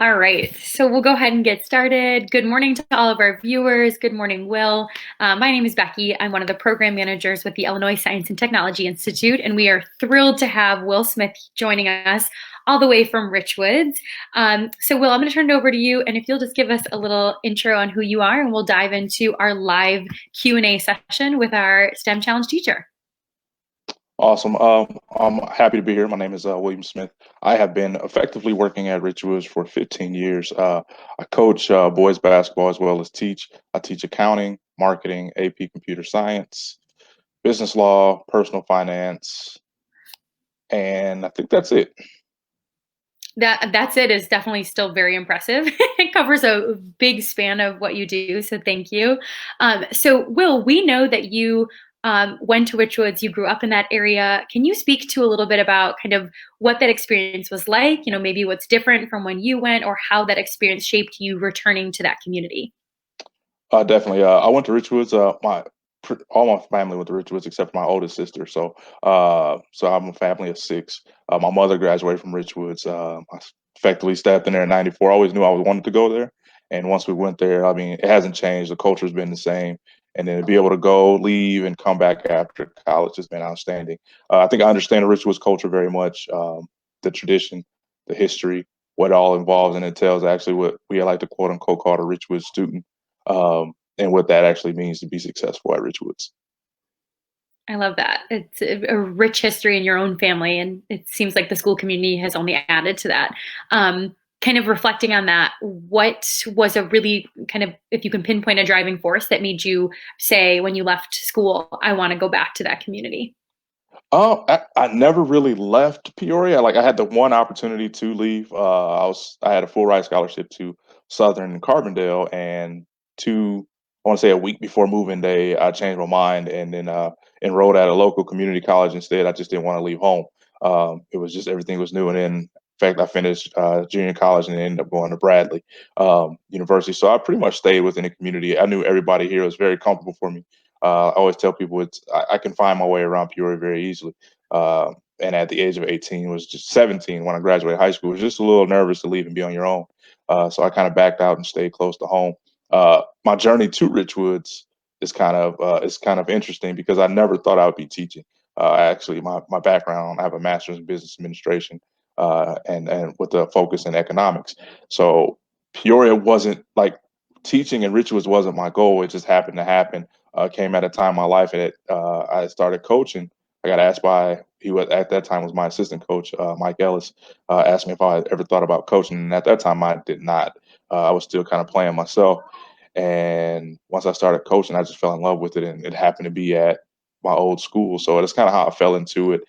All right, so we'll go ahead and get started. Good morning to all of our viewers. Good morning, Will. My name is Becky. I'm one of the program managers with the Illinois Science and Technology Institute, and we are thrilled to have Will Smith joining us all the way from Richwoods. So, Will, I'm going to turn it over to you, and if you'll just give us a little intro on who you are, and we'll dive into our live Q&A session with our STEM Challenge teacher. Awesome. I'm happy to be here. My name is William Smith. I have been effectively working at Richwoods for 15 years. I coach boys basketball as well as teach. I teach accounting, marketing, AP computer science, business law, personal finance, and I think that's it. That's it is definitely still very impressive. It covers a big span of what you do, so thank you. So, Will, we know that you went to Richwoods. You grew up in that area. Can you speak to a little bit about kind of what that experience was like? You know, maybe what's different from when you went, or how that experience shaped you returning to that community. Definitely. I went to Richwoods. All my family went to Richwoods except for my oldest sister. So I'm a family of six. My mother graduated from Richwoods. I effectively stepped in there in '94. I always knew I wanted to go there, and once we went there, I mean, it hasn't changed. The culture's been the same, and then to be able to go, leave, and come back after college has been outstanding. I think I understand the Richwoods culture very much. The tradition, the history, what it all involves and entails. Actually, what we like to quote unquote call a Richwoods student and what that actually means to be successful at Richwoods. I love that. It's a rich history in your own family, and it seems like the school community has only added to that. Kind of reflecting on that, what was a really kind of, if you can pinpoint a driving force that made you say when you left school, I want to go back to that community? I never really left Peoria. Like I had the one opportunity to leave. I had a full ride scholarship to Southern Carbondale, and I want to say a week before moving day, I changed my mind and then enrolled at a local community college instead. I just didn't want to leave home. It was just everything was new, and then in fact, I finished junior college and ended up going to Bradley University. So I pretty much stayed within the community. I knew everybody here. It was very comfortable for me. I always tell people I can find my way around Peoria very easily. And at the age of 18, was just 17 when I graduated high school. Was just a little nervous to leave and be on your own. So I kind of backed out and stayed close to home. My journey to Richwoods is kind of interesting because I never thought I would be teaching. Actually, my background, I have a master's in business administration and with a focus in economics. So Peoria wasn't like teaching and Richwoods wasn't my goal. It just happened to happen. Came at a time in my life that I started coaching. I got asked by he was at that time was my assistant coach, Mike Ellis, asked me if I had ever thought about coaching, and at that time I did not. I was still kind of playing myself, and once I started coaching, I just fell in love with it, and it happened to be at my old school, so that's kind of how I fell into it.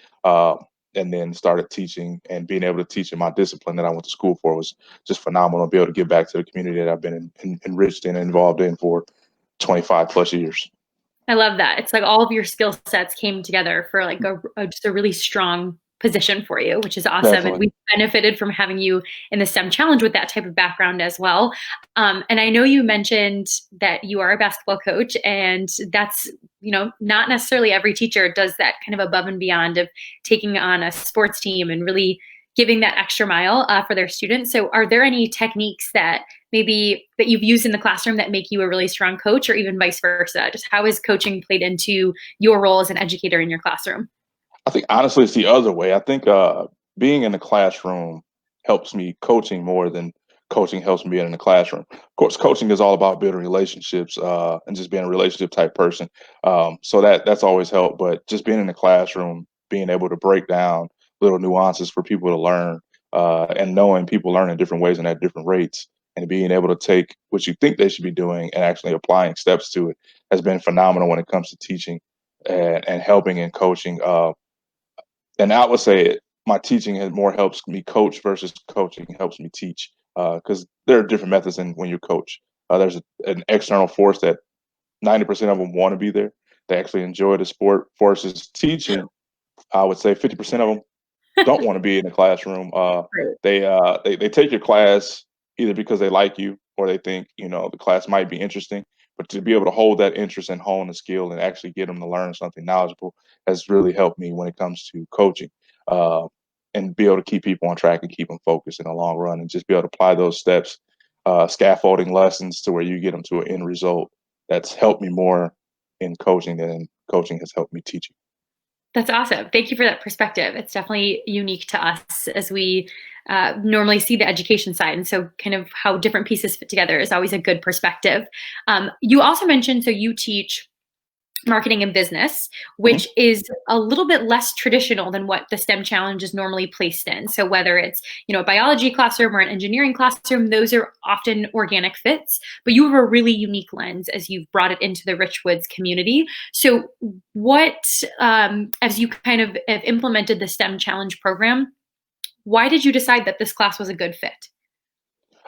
And then started teaching and being able to teach in my discipline that I went to school for was just phenomenal. To be able to give back to the community that I've been enriched and involved in for 25 plus years. I love that. It's like all of your skill sets came together for like just a really strong position for you, which is awesome. And Definitely. we benefited from having you in the STEM challenge with that type of background as well. And I know you mentioned that you are a basketball coach, and that's, you know, not necessarily every teacher does that kind of above and beyond of taking on a sports team and really giving that extra mile for their students. So are there any techniques that maybe that you've used in the classroom that make you a really strong coach, or even vice versa? Just how is coaching played into your role as an educator in your classroom? I think honestly, it's the other way. I think being in the classroom helps me coaching more than coaching helps me being in the classroom. Of course, coaching is all about building relationships and just being a relationship type person. So that's always helped. But just being in the classroom, being able to break down little nuances for people to learn and knowing people learn in different ways and at different rates and being able to take what you think they should be doing and actually applying steps to it has been phenomenal when it comes to teaching and helping and coaching. And I would say my teaching has more helps me coach versus coaching helps me teach because there are different methods in when you coach. There's an external force that 90% of them want to be there. They actually enjoy the sport. Versus teaching, I would say 50% of them don't want to be in the classroom. Right. They take your class either because they like you or they think the class might be interesting. But to be able to hold that interest and hone the skill and actually get them to learn something knowledgeable has really helped me when it comes to coaching. Uh, and be able to keep people on track and keep them focused in the long run, and just be able to apply those steps, scaffolding lessons to where you get them to an end result. That's helped me more in coaching than coaching has helped me teaching. That's awesome. Thank you for that perspective. It's definitely unique to us as we normally see the education side. And so, kind of how different pieces fit together is always a good perspective. You also mentioned, so you teach marketing and business, Mhm. which is a little bit less traditional than what the STEM challenge is normally placed in. So whether it's, a biology classroom or an engineering classroom, those are often organic fits, but you have a really unique lens as you've brought it into the Richwoods community. So as you kind of have implemented the STEM challenge program, why did you decide that this class was a good fit?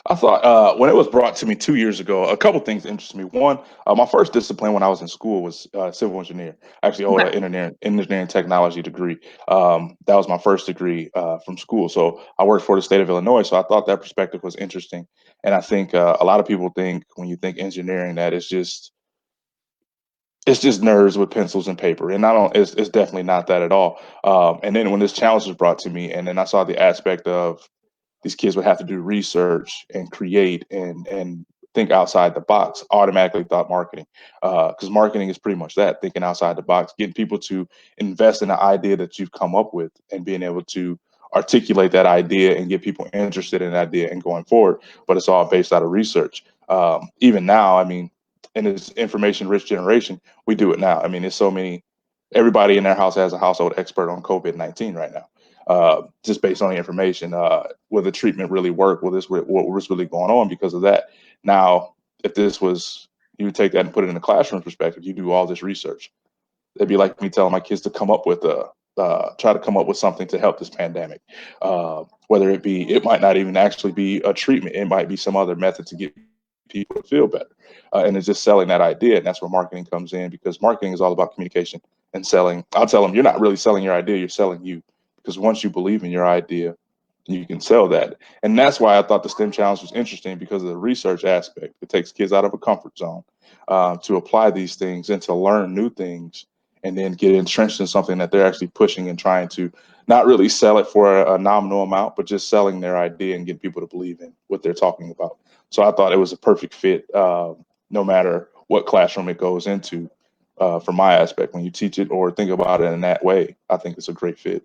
I thought when it was brought to me 2 years ago, a couple things interested me. One, my first discipline when I was in school was civil engineer. I actually hold Okay. an engineering technology degree. That was my first degree from school. So I worked for the state of Illinois. So I thought that perspective was interesting. And I think a lot of people think when you think engineering that it's just nerds with pencils and paper, and I don't. It's definitely not that at all. And then when this challenge was brought to me, and then I saw the aspect of these kids would have to do research and create and think outside the box. Automatically thought marketing, because marketing is pretty much that, thinking outside the box, getting people to invest in the idea that you've come up with, and being able to articulate that idea and get people interested in that idea and going forward. But it's all based out of research. Even now, I mean, in this information rich generation, we do it now. I mean, there's so many. Everybody in their house has a household expert on COVID-19 right now, just based on the information. Will the treatment really work? What was really going on because of that? Now, if this was, you would take that and put it in a classroom perspective, you do all this research. It'd be like me telling my kids to try to come up with something to help this pandemic. Whether it might not even actually be a treatment. It might be some other method to get people to feel better. And it's just selling that idea. And that's where marketing comes in, because marketing is all about communication and selling. I'll tell them, you're not really selling your idea, you're selling you. Because once you believe in your idea, you can sell that. And that's why I thought the STEM challenge was interesting, because of the research aspect. It takes kids out of a comfort zone to apply these things and to learn new things, and then get entrenched in something that they're actually pushing and trying to not really sell it for a nominal amount, but just selling their idea and get people to believe in what they're talking about. So I thought it was a perfect fit, no matter what classroom it goes into. From my aspect, when you teach it or think about it in that way, I think it's a great fit.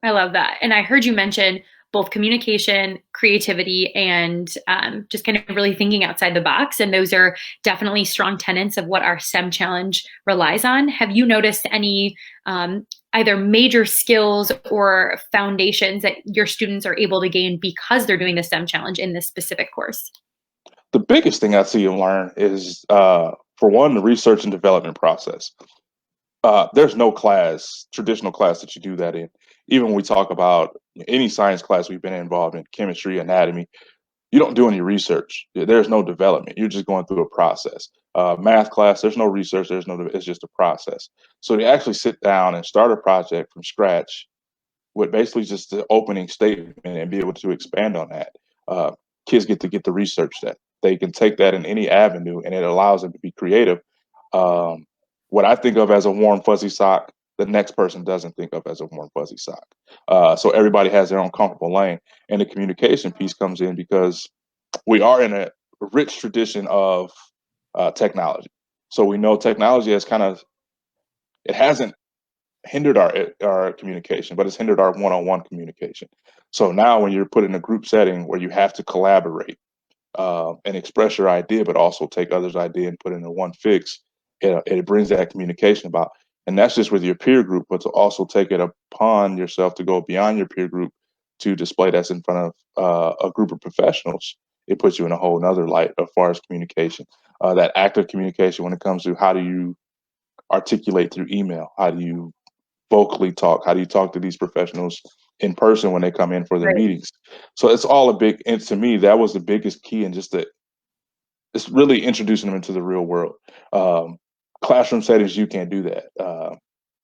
I love that. And I heard you mention both communication, creativity, and just kind of really thinking outside the box. And those are definitely strong tenets of what our STEM challenge relies on. Have you noticed any either major skills or foundations that your students are able to gain because they're doing the STEM challenge in this specific course? The biggest thing I see them learn is, for one, the research and development process. There's no traditional class that you do that in. Even when we talk about any science class we've been involved in, chemistry, anatomy, you don't do any research. There's no development. You're just going through a process. Math class, there's no research. It's just a process. So to actually sit down and start a project from scratch with basically just the opening statement and be able to expand on that, uh, kids get to get the research that they can take that in any avenue, and it allows them to be creative. um, what I think of as a warm fuzzy sock, the next person doesn't think of as a warm fuzzy sock. So everybody has their own comfortable lane, and the communication piece comes in because we are in a rich tradition of technology. So we know technology has it hasn't hindered our communication, but it's hindered our one-on-one communication. So now when you're put in a group setting where you have to collaborate, and express your idea, but also take others' idea and put it into one fix, it brings that communication about. And that's just with your peer group, but to also take it upon yourself to go beyond your peer group to display that's in front of a group of professionals. It puts you in a whole nother light as far as communication. That active communication when it comes to how do you articulate through email? How do you vocally talk? How do you talk to these professionals in person when they come in for their Right. meetings? So it's all a big, and to me, that was the biggest key, and just that it's really introducing them into the real world. Um, Classroom settings, you can't do that,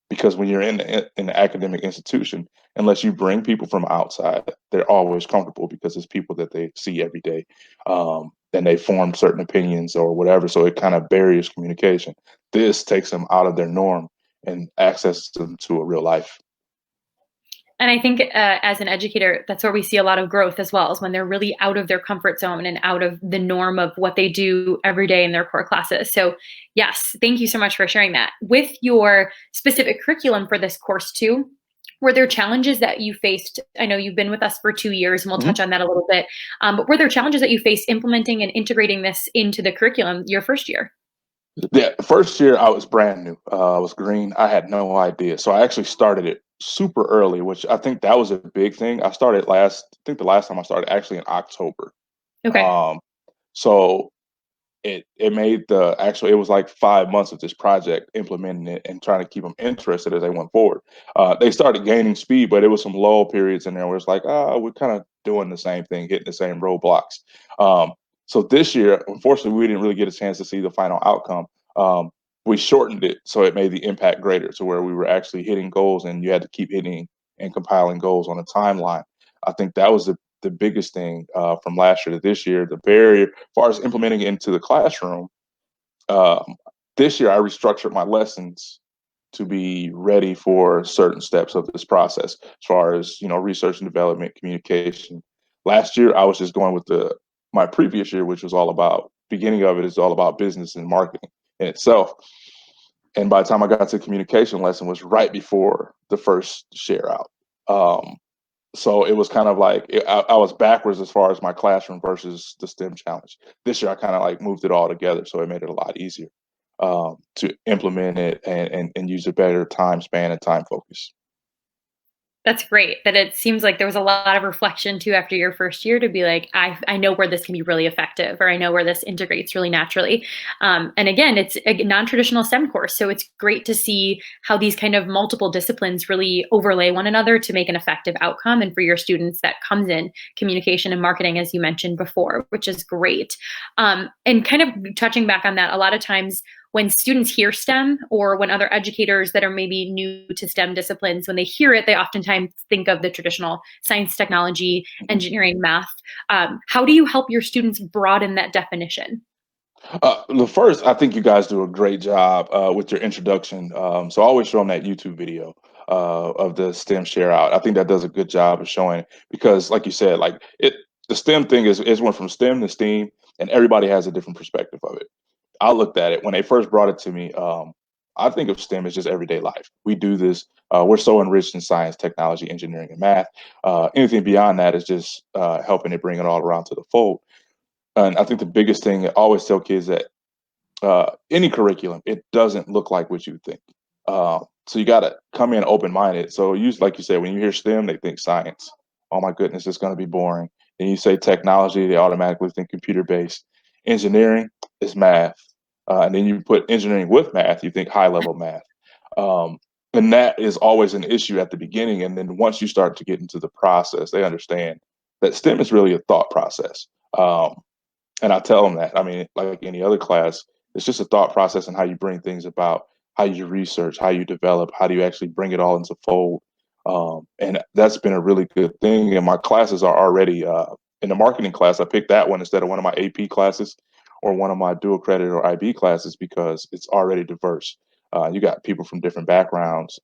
because when you're in the academic institution, unless you bring people from outside, they're always comfortable because it's people that they see every day, and they form certain opinions or whatever. So it kind of barriers communication. This takes them out of their norm and access them to a real life. And I think as an educator, that's where we see a lot of growth as well, is when they're really out of their comfort zone and out of the norm of what they do every day in their core classes. So, yes, thank you so much for sharing that. With your specific curriculum for this course, too, were there challenges that you faced? I know you've been with us for 2 years, and we'll touch on that a little bit. But were there challenges that you faced implementing and integrating this into the curriculum your first year? Yeah, first year I was brand new. I was green. I had no idea. So I actually started it super early, which I think that was a big thing. I think the last time I started actually in October. Okay. Um, so it made it was like 5 months of this project implementing it and trying to keep them interested as they went forward. They started gaining speed, but it was some lull periods in there where it's like, we're kind of doing the same thing, hitting the same roadblocks. Um, so this year, unfortunately, we didn't really get a chance to see the final outcome. Um, we shortened it so it made the impact greater to where we were actually hitting goals and you had to keep hitting and compiling goals on a timeline. I think that was the biggest thing from last year to this year. The barrier, as far as implementing it into the classroom, um, this year I restructured my lessons to be ready for certain steps of this process, as far as research and development, communication. Last year I was just going with the my previous year, which was all about beginning of it is all about business and marketing in itself. And by the time I got to the communication lesson was right before the first share out. Um, so it was kind of like I was backwards as far as my classroom versus the STEM challenge. This year, I kind of like moved it all together, so it made it a lot easier to implement it and use a better time span and time focus. That's great that it seems like there was a lot of reflection too after your first year to be like, I know where this can be really effective, or I know where this integrates really naturally. And again, it's a non-traditional STEM course. So it's great to see how these kind of multiple disciplines really overlay one another to make an effective outcome. And for your students, that comes in communication and marketing, as you mentioned before, which is great. And kind of touching back on that, a lot of times when students hear STEM, or when other educators that are maybe new to STEM disciplines, when they hear it, they oftentimes think of the traditional science, technology, engineering, math. How do you help your students broaden that definition? The first, I think you guys do a great job with your introduction. So I always show them that YouTube video of the STEM share out. I think that does a good job of showing because, like you said, the STEM thing is went from STEM to STEAM, and everybody has a different perspective of it. I looked at it when they first brought it to me. I think of STEM as just everyday life. We do this. We're so enriched in science, technology, engineering, and math. Anything beyond that is just helping it bring it all around to the fold. And I think the biggest thing I always tell kids that any curriculum, it doesn't look like what you think. So you got to come in open minded. So like you said, when you hear STEM, they think science. Oh my goodness, it's going to be boring. Then you say technology, they automatically think computer based. Engineering is math, and then you put engineering with math, you think high level math. Um, and that is always an issue at the beginning. And then once you start to get into the process, they understand that STEM is really a thought process. Um, and I tell them that. I mean, like any other class, it's just a thought process and how you bring things about, how you research, how you develop, how do you actually bring it all into fold. And that's been a really good thing. And my classes are already in the marketing class. I picked that one instead of one of my AP classes or one of my dual credit or IB classes because it's already diverse. You got people from different backgrounds,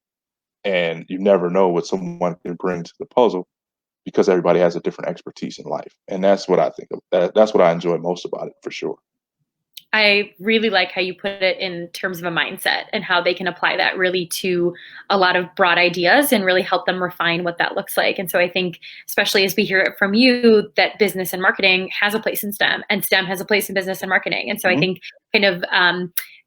and you never know what someone can bring to the puzzle because everybody has a different expertise in life. And that's what I think of. That's what I enjoy most about it for sure. I really like how you put it in terms of a mindset and how they can apply that really to a lot of broad ideas and really help them refine what that looks like. And so I think, especially as we hear it from you, that business and marketing has a place in STEM and STEM has a place in business and marketing. And so I Mhm. think kind of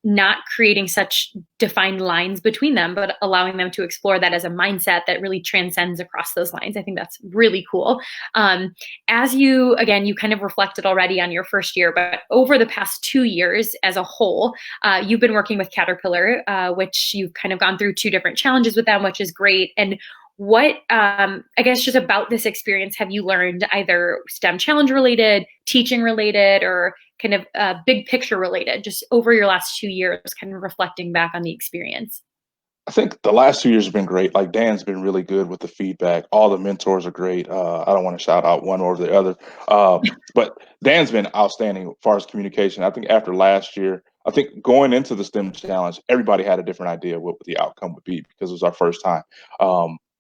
not creating such defined lines between them, but allowing them to explore that as a mindset that really transcends across those lines. I think that's really cool. As you, again, you kind of reflected already on your first year, but over the past 2 years as a whole, you've been working with Caterpillar, which you've kind of gone through two different challenges with them, which is great. And what, I guess, just about this experience have you learned, either STEM challenge related, teaching related, or kind of big picture related, just over your last 2 years, kind of reflecting back on the experience? I think the last 2 years have been great. Like Dan's been really good with the feedback. All the mentors are great. I don't want to shout out one over the other, uh, but Dan's been outstanding as far as communication. I think after last year, I think going into the STEM challenge, everybody had a different idea what the outcome would be because it was our first time.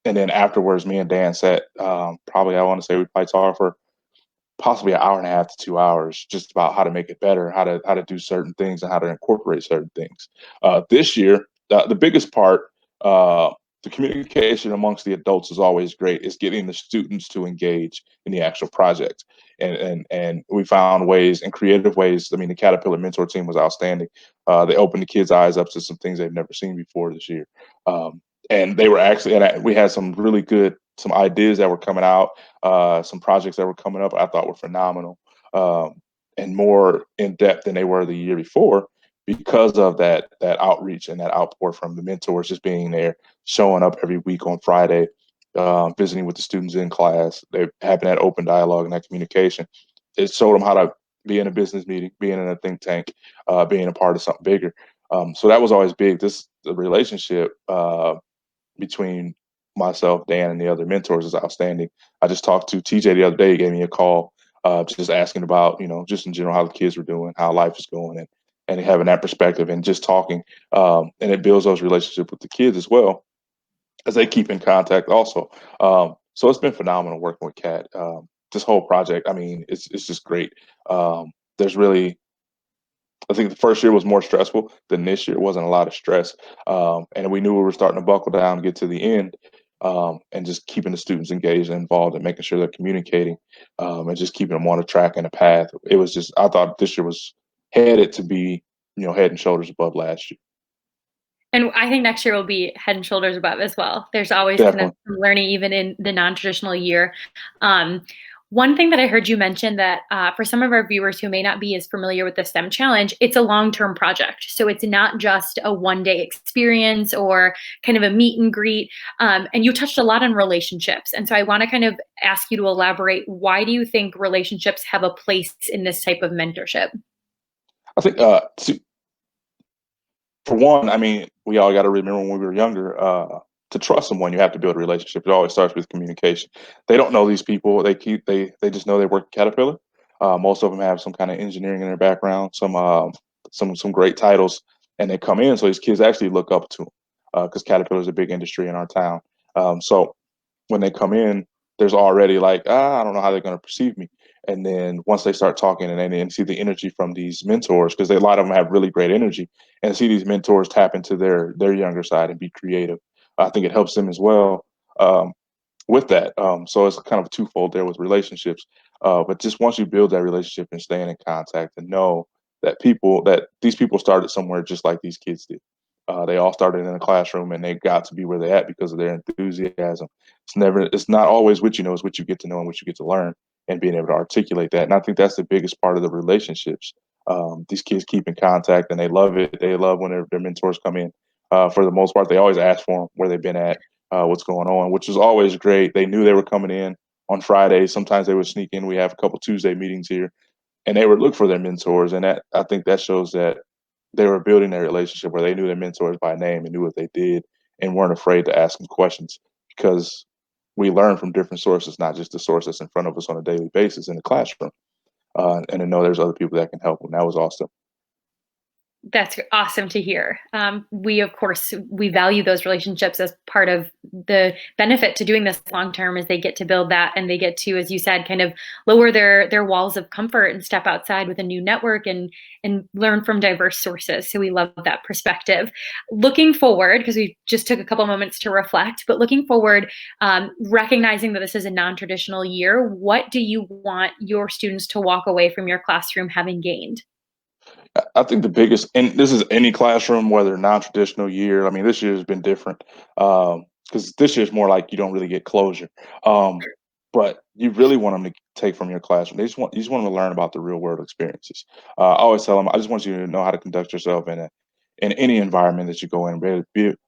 And then afterwards, me and Dan sat, probably, I want to say we probably talked for possibly an hour and a half to 2 hours, just about how to make it better, how to do certain things, and how to incorporate certain things. This year, the biggest part, uh, the communication amongst the adults is always great. Is getting the students to engage in the actual project, and we found ways and creative ways. I mean, the Caterpillar Mentor team was outstanding. They opened the kids' eyes up to some things they've never seen before this year, um, and they were actually, and we had some really good some ideas that were coming out, some projects that were coming up I thought were phenomenal, and more in depth than they were the year before because of that outreach and that outpour from the mentors just being there, showing up every week on Friday, visiting with the students in class. They having that open dialogue and that communication. It showed them how to be in a business meeting, being in a think tank, being a part of something bigger. So that was always big. This the relationship between myself, Dan, and the other mentors is outstanding. I just talked to TJ the other day. He gave me a call, just asking about, just in general how the kids were doing, how life is going, and having that perspective and just talking. And it builds those relationships with the kids as well as they keep in contact also. So it's been phenomenal working with Kat. This whole project, I mean, it's just great. There's really I think the first year was more stressful than this year. It wasn't a lot of stress, and we knew we were starting to buckle down, get to the end, and just keeping the students engaged and involved, and making sure they're communicating, and just keeping them on a track and a path. It was just I thought this year was headed to be, head and shoulders above last year. And I think next year will be head and shoulders above as well. There's always kind of Definitely. some learning, even in the non-traditional year. Um, One thing that I heard you mention that for some of our viewers who may not be as familiar with the STEM challenge, it's a long-term project. So it's not just a one-day experience or kind of a meet and greet. And you touched a lot on relationships. And so I want to kind of ask you to elaborate. Why do you think relationships have a place in this type of mentorship? I think for one, I mean, we all got to remember when we were younger, to trust someone, you have to build a relationship. It always starts with communication. They don't know these people. They just know they work at Caterpillar. Most of them have some kind of engineering in their background, some great titles, and they come in. So these kids actually look up to them because Caterpillar is a big industry in our town. So when they come in, there's already like, I don't know how they're going to perceive me. And then once they start talking and see the energy from these mentors, because a lot of them have really great energy, and see these mentors tap into their younger side and be creative, I think it helps them as well, with that. So it's kind of twofold there with relationships. But just once you build that relationship and staying in contact and know that these people started somewhere just like these kids did. They all started in a classroom and they got to be where they're at because of their enthusiasm. It's not always what you know, it's what you get to know and what you get to learn and being able to articulate that. And I think that's the biggest part of the relationships. These kids keep in contact and they love it. They love when their mentors come in. For the most part, they always ask for them where they've been at, what's going on, which was always great. They knew they were coming in on Fridays. Sometimes they would sneak in. We have a couple Tuesday meetings here, and they would look for their mentors. And that I think that shows that they were building their relationship where they knew their mentors by name and knew what they did and weren't afraid to ask them questions because we learn from different sources, not just the source that's in front of us on a daily basis in the classroom. And to know there's other people that can help them. That was awesome. That's awesome to hear. We, of course, we value those relationships as part of the benefit to doing this long term, as they get to build that and they get to, as you said, kind of lower their walls of comfort and step outside with a new network and learn from diverse sources. So we love that perspective. Looking forward, because we just took a couple moments to reflect, but looking forward, recognizing that this is a non-traditional year, what do you want your students to walk away from your classroom having gained? I think the biggest, and this is any classroom, whether non-traditional year. I mean, this year has been different because this year's more like you don't really get closure. Um, but you really want them to take from your classroom. You just want them to learn about the real world experiences. I always tell them, I just want you to know how to conduct yourself in any environment that you go in, be it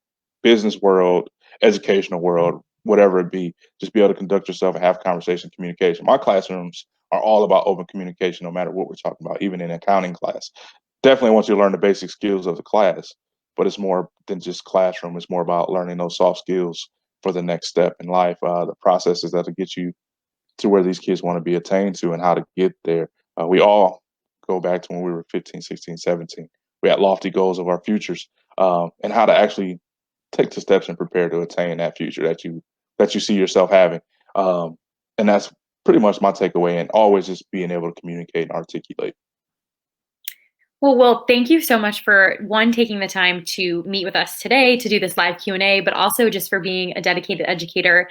business world, educational world, whatever it be. Just be able to conduct yourself and have conversation, communication. My classrooms are all about open communication, no matter what we're talking about, even in accounting class. Definitely want you to learn the basic skills of the class, but it's more than just classroom. It's more about learning those soft skills for the next step in life, the processes that'll get you to where these kids want to be attained to and how to get there. We all go back to when we were 15, 16, 17. We had lofty goals of our futures, and how to actually take the steps and prepare to attain that future that you that you see yourself having. Um, and that's pretty much my takeaway, and always just being able to communicate and articulate. Well, thank you so much for one taking the time to meet with us today to do this live Q&A, but also just for being a dedicated educator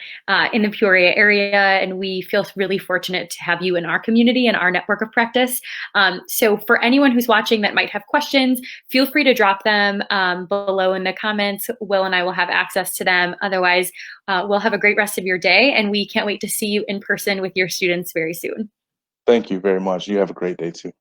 in the Peoria area. And we feel really fortunate to have you in our community and our network of practice. So for anyone who's watching that might have questions, feel free to drop them below in the comments. Will and I will have access to them. Otherwise, we'll have a great rest of your day, and we can't wait to see you in person with your students very soon. Thank you very much. You have a great day too.